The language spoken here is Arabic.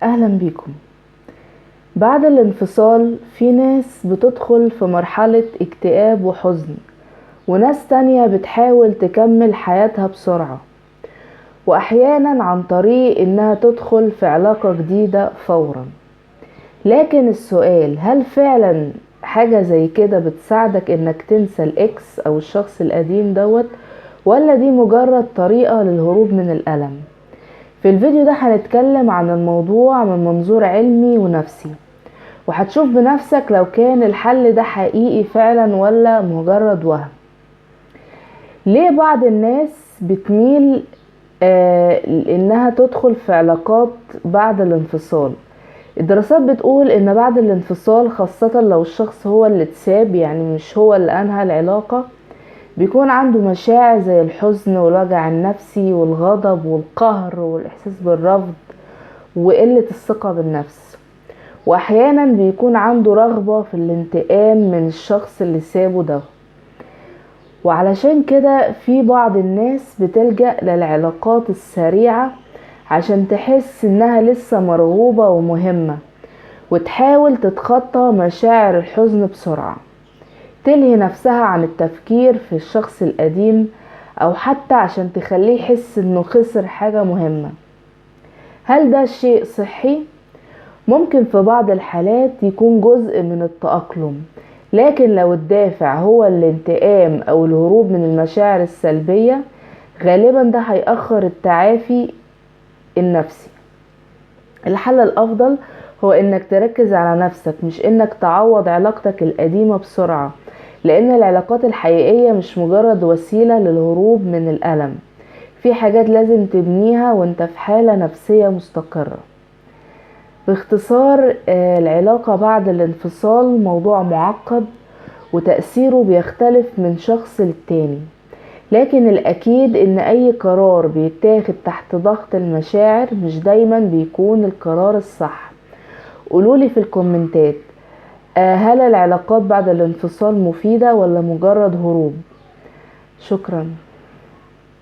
اهلا بيكم. بعد الانفصال في ناس بتدخل في مرحلة اكتئاب وحزن، وناس تانية بتحاول تكمل حياتها بسرعة، واحيانا عن طريق انها تدخل في علاقة جديدة فورا. لكن السؤال، هل فعلا حاجة زي كده بتساعدك انك تنسى الاكس او الشخص القديم دوت، ولا دي مجرد طريقة للهروب من الألم؟ في الفيديو ده هنتكلم عن الموضوع من منظور علمي ونفسي، وهتشوف بنفسك لو كان الحل ده حقيقي فعلا ولا مجرد وهم. ليه بعض الناس بتميل انها تدخل في علاقات بعد الانفصال؟ الدراسات بتقول ان بعد الانفصال، خاصة لو الشخص هو اللي اتساب، يعني مش هو اللي انهى العلاقة، بيكون عنده مشاعر زي الحزن والوجع النفسي والغضب والقهر والاحساس بالرفض وقلة الثقة بالنفس، واحيانا بيكون عنده رغبة في الانتقام من الشخص اللي سابه ده. وعلشان كده في بعض الناس بتلجأ للعلاقات السريعة عشان تحس انها لسه مرغوبة ومهمة، وتحاول تتخطى مشاعر الحزن بسرعة، تلهي نفسها عن التفكير في الشخص القديم، او حتى عشان تخليه يحس انه خسر حاجة مهمة. هل ده شيء صحي؟ ممكن في بعض الحالات يكون جزء من التأقلم، لكن لو الدافع هو الانتقام او الهروب من المشاعر السلبية، غالبا ده هيأخر التعافي النفسي. الحل الافضل هو انك تركز على نفسك، مش انك تعوض علاقتك القديمة بسرعة، لان العلاقات الحقيقية مش مجرد وسيلة للهروب من الألم. في حاجات لازم تبنيها وانت في حالة نفسية مستقرة. باختصار، العلاقة بعد الانفصال موضوع معقد، وتأثيره بيختلف من شخص للتاني، لكن الأكيد إن أي قرار بيتاخد تحت ضغط المشاعر مش دايما بيكون القرار الصح. قولولي في الكومنتات، هل العلاقات بعد الانفصال مفيدة ولا مجرد هروب؟ شكرا.